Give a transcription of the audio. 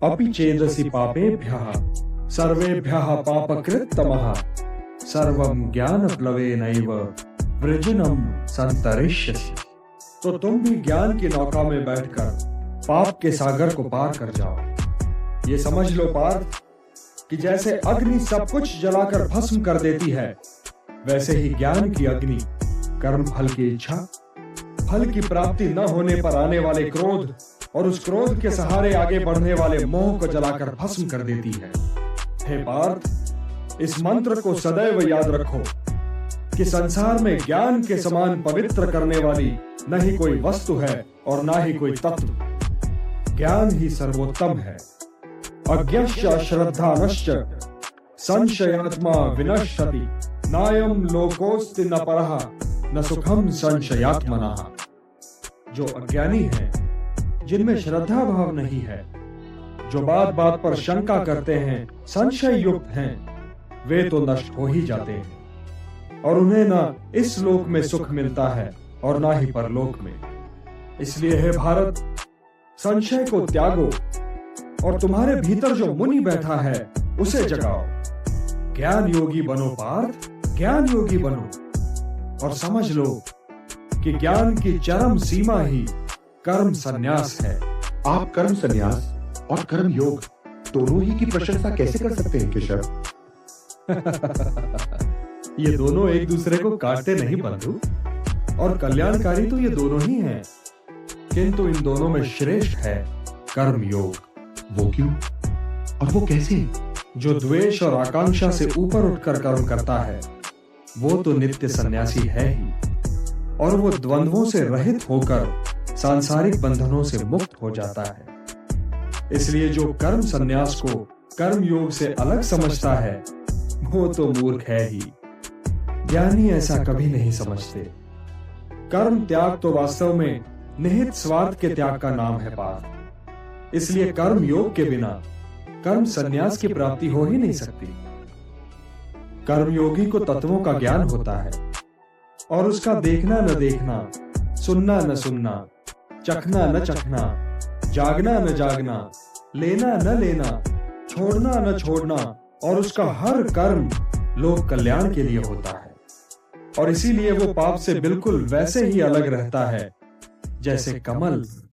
अपि चेदसि पापेभ्यः सर्वेभ्यः पापकृत्तमः सर्वं ज्ञानप्लवेनैव वृजनं संतरिष्यसि। तो तुम भी ज्ञान की नौका में बैठकर पाप के सागर को पार कर जाओ। ये समझ लो पार्थ कि जैसे अग्नि सब कुछ जलाकर भस्म कर देती है, वैसे ही ज्ञान की अग्नि कर्म फल की इच्छा, फल की प्राप्ति न होने पर आने वाले क्रोध और उस क्रोध के सहारे आगे बढ़ने वाले मोह को जलाकर भस्म कर देती है। हे पार्थ, इस मंत्र को सदैव याद रखो कि संसार में ज्ञान के समान पवित्र करने वाली न ही कोई वस्तु है और न ही कोई तत्व। ज्ञान ही सर्वोत्तम है। अज्ञश्च श्रद्धानश्च संशयात्मा विनश्यति नायं लोकोस्ति न परः न सुखम संशयात्मनः। जो अज्ञानी है, जिनमें श्रद्धा भाव नहीं है, जो बात बात पर शंका करते हैं, संशय युक्त हैं, वे तो नष्ट हो ही जाते हैं और उन्हें ना इस लोक में सुख मिलता है और ना ही परलोक में। इसलिए हे भारत, संशय को त्यागो और तुम्हारे भीतर जो मुनि बैठा है उसे जगाओ। ज्ञान योगी बनो पार्थ, ज्ञान योगी बनो और समझ लो कि ज्ञान की चरम सीमा ही कर्म संन्यास है। आप कर्म संन्यास और कर्म योग दोनों ही की प्रशंसा कैसे कर सकते हैं केशव? ये दोनों एक दूसरे को काटते नहीं बंधु, और कल्याणकारी तो ये दोनों ही हैं, किंतु इन दोनों में श्रेष्ठ है कर्म योग। वो क्यों और वो कैसे? जो द्वेष और आकांक्षा से ऊपर उठकर कर्म करता है, वो तो नित्य सन्यासी है ही, और वो द्वंद्वों से रहित होकर सांसारिक बंधनों से मुक्त हो जाता है। इसलिए जो कर्म संन्यास को कर्म योग से अलग समझता है, वो तो मूर्ख है ही। ज्ञानी ऐसा कभी नहीं समझते। कर्म त्याग तो वास्तव में निहित स्वार्थ के त्याग का नाम है पार्थ। इसलिए कर्म योग के बिना कर्म संन्यास की प्राप्ति हो ही नहीं सकती। कर्मयोगी को तत्वों का ज्ञान होता है और उसका देखना न देखना, सुनना न सुनना, चखना न चखना, जागना न जागना, लेना न लेना, छोड़ना न छोड़ना और उसका हर कर्म लोक कल्याण के लिए होता है। और इसीलिए वो पाप से बिल्कुल वैसे ही अलग रहता है जैसे कमल